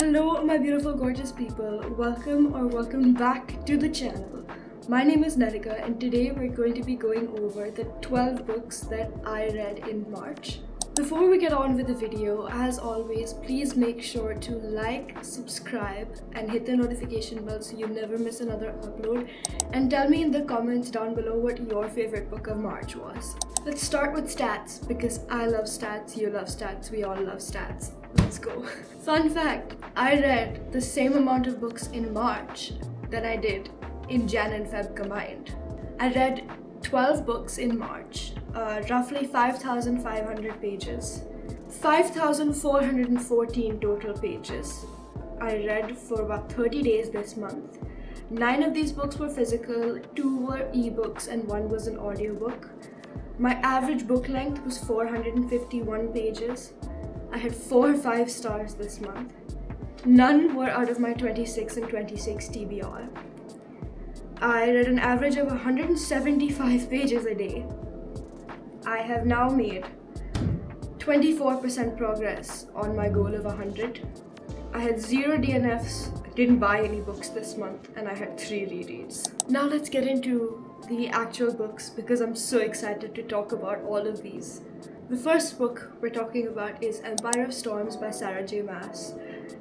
Hello my beautiful gorgeous people, welcome back to the channel. My name is Narika and today we're going to be going over the 12 books that I read in March. Before we get on with the video, as always, please make sure to like, subscribe and hit the notification bell so you never miss another upload, and tell me in the comments down below what your favorite book of March was. Let's start with stats because I love stats, you love stats, we all love stats. Let's go. Fun fact, I read the same amount of books in March than I did in Jan and Feb combined. I read 12 books in March, roughly 5,500 pages, 5,414 total pages. I read for about 30 days this month. 9 of these books were physical, 2 were ebooks and 1 was an audiobook. My average book length was 451 pages. I had 4 5 stars this month. None were out of my 26 and 26 TBR. I read an average of 175 pages a day. I have now made 24% progress on my goal of 100. I had 0 DNFs, didn't buy any books this month, and I had 3 rereads. Now let's get into the actual books because I'm so excited to talk about all of these. The first book we're talking about is Empire of Storms by Sarah J. Maas,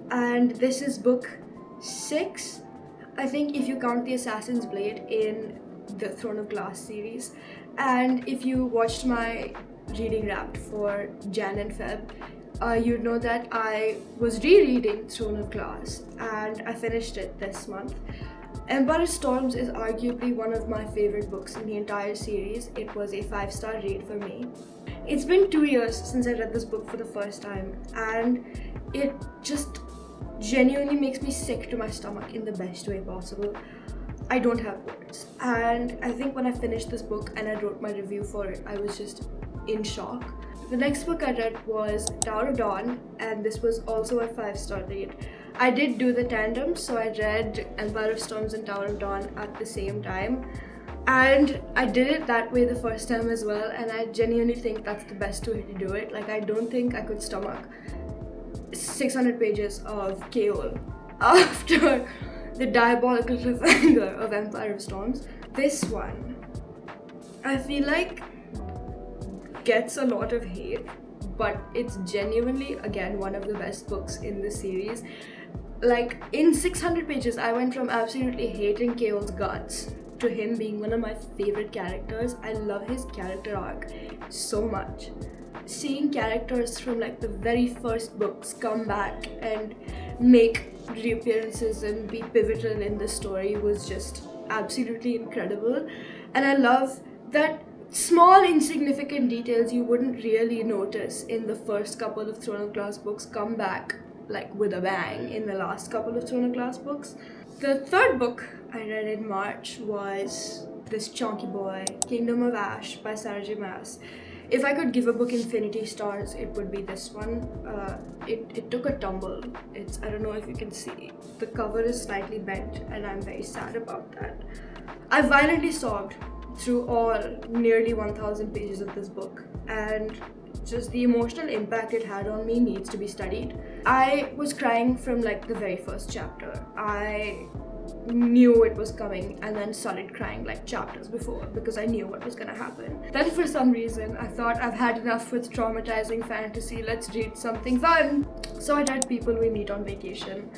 and this is book 6, I think, if you count the Assassin's Blade in the Throne of Glass series. And if you watched my reading wrapped for Jan and Feb, you'd know that I was rereading Throne of Glass and I finished it this month. Empire of Storms is arguably one of my favorite books in the entire series. It was a 5-star read for me. It's been 2 years since I read this book for the first time, and it just genuinely makes me sick to my stomach in the best way possible. I don't have words, and I think when I finished this book and I wrote my review for it, I was just in shock. The next book I read was Tower of Dawn, and this was also a 5-star read. I did do the tandem, so I read Empire of Storms and Tower of Dawn at the same time, and I did it that way the first time as well, and I genuinely think that's the best way to do it. Like, I don't think I could stomach 600 pages of Keol after the diabolical cliffhanger of Empire of Storms. This one, I feel like, gets a lot of hate, but it's genuinely, again, one of the best books in the series. Like, in 600 pages, I went from absolutely hating Keol's guts to him being one of my favorite characters. I love his character arc so much. Seeing characters from like the very first books come back and make reappearances and be pivotal in the story was just absolutely incredible. And I love that small insignificant details you wouldn't really notice in the first couple of Throne of Glass books come back like with a bang in the last couple of Throne of Glass books. The third book I read in March was this chonky boy, Kingdom of Ash by Sarah J. Maas. If I could give a book infinity stars, it would be this one. It took a tumble. I don't know if you can see. The cover is slightly bent and I'm very sad about that. I violently sobbed through all nearly 1,000 pages of this book, and just the emotional impact it had on me needs to be studied. I was crying from like the very first chapter. I knew it was coming and then started crying like chapters before because I knew what was gonna happen. Then for some reason I thought I've had enough with traumatizing fantasy, let's read something fun. So I read People We Meet on Vacation.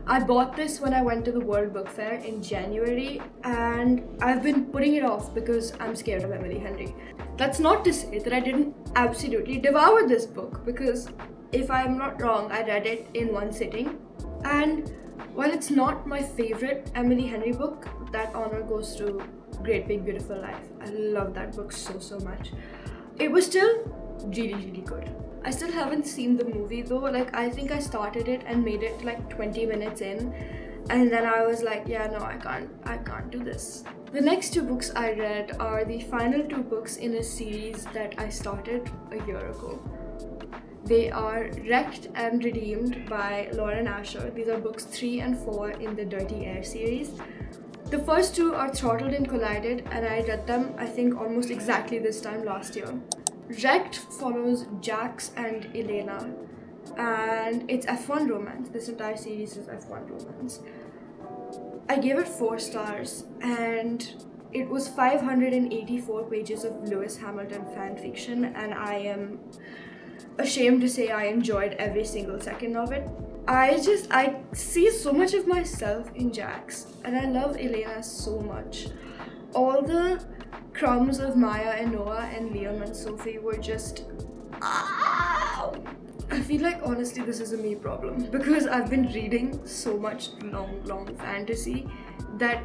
I bought this when I went to the World Book Fair in January, and I've been putting it off because I'm scared of Emily Henry. That's not to say that I didn't absolutely devour this book, because if I'm not wrong, I read it in one sitting. And while it's not my favorite Emily Henry book, that honor goes to Great Big Beautiful Life. I love that book so much. It was still really good. I still haven't seen the movie though. Like, I think I started it and made it like 20 minutes in, and then I was like, yeah, no, I can't do this. The next 2 books I read are the final 2 books in a series that I started a year ago. They are Wrecked and Redeemed by Lauren Asher. These are books 3 and 4 in the Dirty Air series. The first 2 are Throttled and Collided, and I read them, I think, almost exactly this time last year. Wrecked follows Jax and Elena, and it's F1 romance. This entire series is F1 romance. I gave it 4 stars, and it was 584 pages of Lewis Hamilton fan fiction, and I am ashamed to say I enjoyed every single second of it. I see so much of myself in Jax, and I love Elena so much. All the crumbs of Maya and Noah and Liam and Sophie were just... I feel like honestly this is a me problem, because I've been reading so much long fantasy that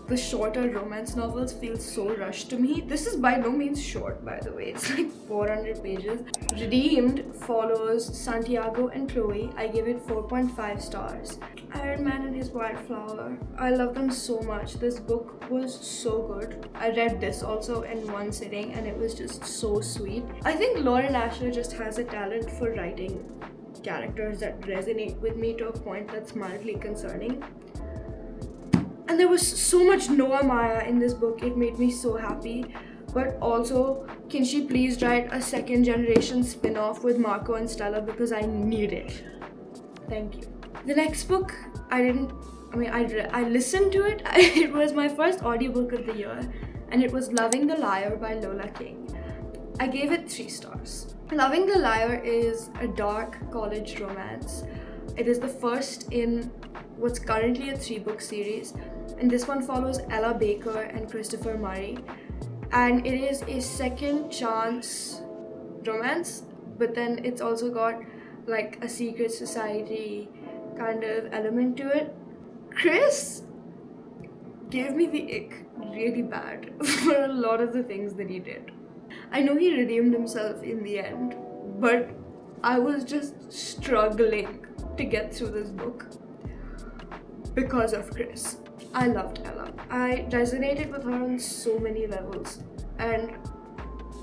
the shorter romance novels feel so rushed to me. This is by no means short, by the way. It's like 400 pages. Redeemed follows Santiago and Chloe. I give it 4.5 stars. Iron Man and his Wildflower. I love them so much. This book was so good. I read this also in one sitting, and it was just so sweet. I think Lauren Asher just has a talent for writing characters that resonate with me to a point that's mildly concerning. And there was so much Noah Maya in this book, it made me so happy. But also, can she please write a second generation spin-off with Marco and Stella, because I need it. Thank you. The next book, I listened to it. It was my first audiobook of the year, and it was Loving the Liar by Lola King. I gave it 3 stars. Loving the Liar is a dark college romance. It is the first in what's currently a 3-book series, and this one follows Ella Baker and Christopher Murray, and it is a second chance romance, but then it's also got like a secret society kind of element to it. Chris gave me the ick really bad for a lot of the things that he did. I know he redeemed himself in the end, but I was just struggling to get through this book because of Chris. I loved Ella. I resonated with her on so many levels, and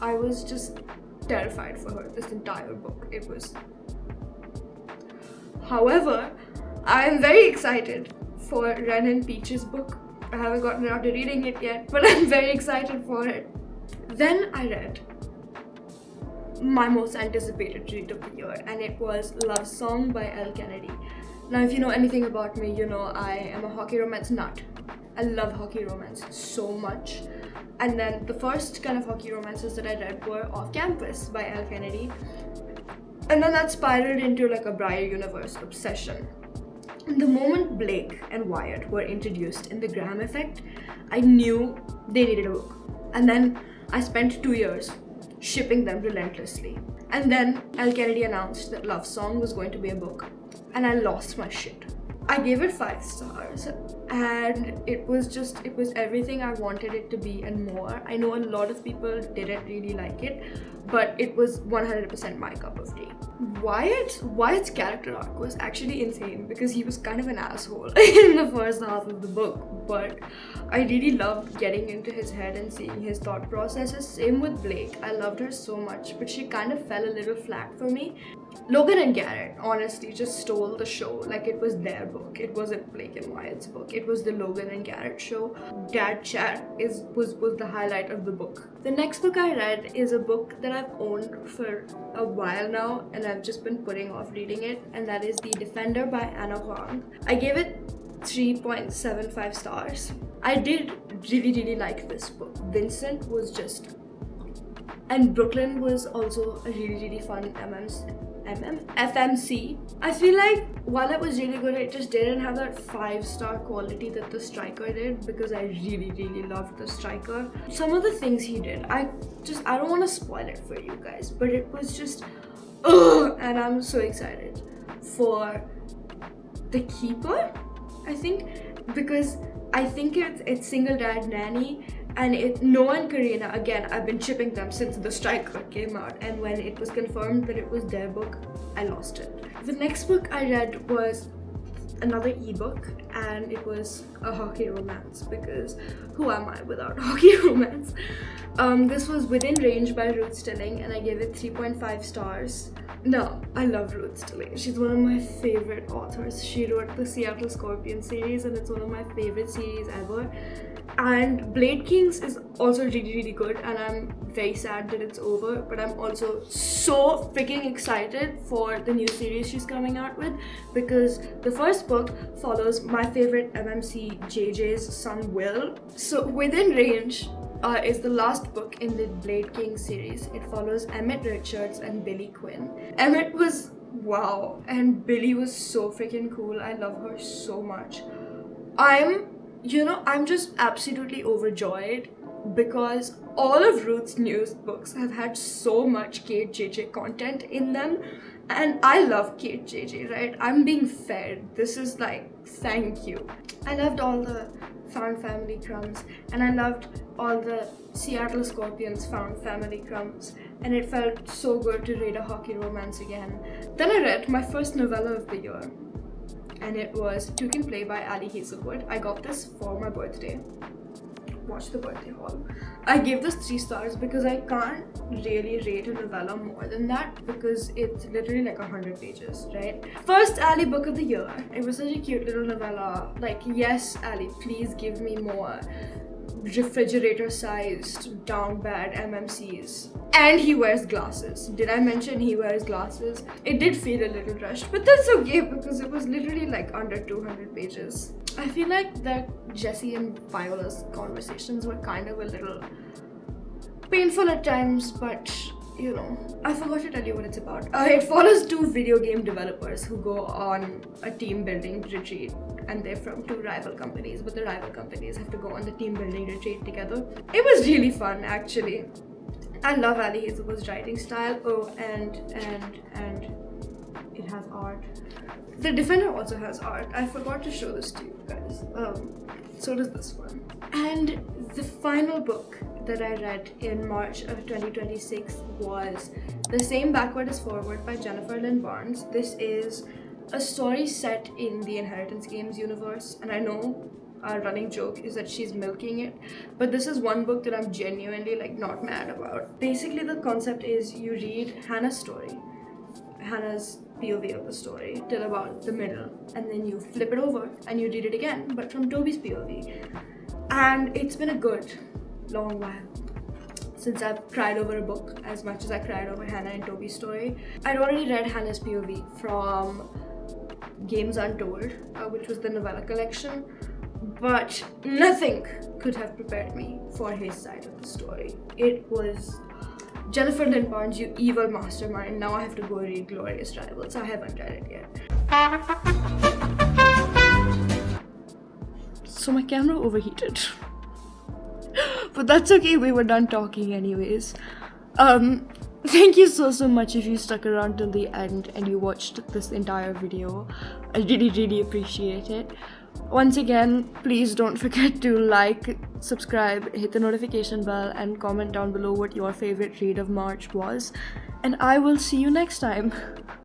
I was just terrified for her this entire book. It was... However, I am very excited for Ren and Peach's book. I haven't gotten around to reading it yet, but I'm very excited for it. Then I read my most anticipated read of the year, and it was Love Song by Elle Kennedy. Now, if you know anything about me, you know I am a hockey romance nut. I love hockey romance so much. And then the first kind of hockey romances that I read were Off Campus by Elle Kennedy. And then that spiraled into like a Briar Universe obsession. And the moment Blake and Wyatt were introduced in The Graham Effect, I knew they needed a book. And then I spent 2 years shipping them relentlessly. And then Elle Kennedy announced that Love Song was going to be a book, and I lost my shit. I gave it 5 stars, and it was everything I wanted it to be and more. I know a lot of people didn't really like it, but it was 100% my cup of tea. Wyatt's character arc was actually insane, because he was kind of an asshole in the first half of the book, but I really loved getting into his head and seeing his thought processes. Same with Blake. I loved her so much, but she kind of fell a little flat for me. Logan and Garrett honestly just stole the show like it was their book. It wasn't Blake and Wyatt's book. It was the Logan and Garrett show. Dad chat was the highlight of the book. The next book I read is a book that I've owned for a while now, and I've just been putting off reading it, and that is The Defender by Anna Huang. I gave it 3.75 stars. I did really like this book. Vincent was just... And Brooklyn was also a really fun FMC. I feel like while it was really good, it just didn't have that 5-star quality that The Striker did, because I really loved The Striker. Some of the things he did, I don't want to spoil it for you guys, but it was just and I'm so excited for The Keeper, I think, because I think it's Single Dad Nanny, and Noah and Karina, again, I've been shipping them since The Striker came out, and when it was confirmed that it was their book, I lost it. The next book I read was another ebook, and it was a hockey romance, because who am I without hockey romance? This was Within Range by Ruth Stilling, and I gave it 3.5 stars. No, I love Ruth Stilling. She's one of my favorite authors. She wrote the Seattle Scorpion series, and it's one of my favorite series ever. And Blade Kings is also really good, and I'm very sad that it's over, but I'm also so freaking excited for the new series she's coming out with, because the first book follows my favorite MMC JJ's son Will. So Within Range is the last book in the Blade King series. It follows Emmett Richards and Billy Quinn. Emmett was wow, and Billy was so freaking cool. I love her so much. I'm just absolutely overjoyed because all of Ruth's newest books have had so much Kate JJ content in them, and I love Kate JJ, right? I'm being fed. This is like, thank you. I loved all the found family crumbs, and I loved all the Seattle Scorpions found family crumbs, and it felt so good to read a hockey romance again. Then I read my first novella of the year, and it was Two Can Play by Ali Hazelwood. I got this for my birthday. Watch the birthday haul. I gave this 3 stars because I can't really rate a novella more than that, because it's literally like 100 pages, right? First Ali book of the year. It was such a cute little novella. Like, yes, Ali, please give me more refrigerator-sized down bad MMCs. And he wears glasses. Did I mention he wears glasses? It did feel a little rushed, but that's okay because it was literally like under 200 pages. I feel like that Jesse and Viola's conversations were kind of a little painful at times, but you know, I forgot to tell you what it's about. It follows 2 video game developers who go on a team building retreat, and they're from 2 rival companies, but the rival companies have to go on the team building retreat together. It was really fun, actually. I love Ali Hazelwood's writing style. Oh, and it has art. The Defender also has art. I forgot to show this to you guys. So does this one. And the final book that I read in March of 2026 was The Same Backward as Forward by Jennifer Lynn Barnes. This is a story set in the Inheritance Games universe, and I know our running joke is that she's milking it, but this is one book that I'm genuinely like not mad about. Basically, the concept is you read Hannah's story, Hannah's POV of the story till about the middle, and then you flip it over and you read it again, but from Toby's POV. And it's been a good long while since I've cried over a book as much as I cried over Hannah and Toby's story. I'd already read Hannah's POV from Games Untold, which was the novella collection, but nothing could have prepared me for his side of the story. It was Jennifer Lynn Barnes, you evil mastermind. Now I have to go read Glorious Rivals. I haven't read it yet. So my camera overheated. But that's okay, we were done talking anyways. Thank you so much if you stuck around till the end and you watched this entire video. I really appreciate it. Once again, please don't forget to like, subscribe, hit the notification bell, and comment down below what your favorite read of March was. And I will see you next time.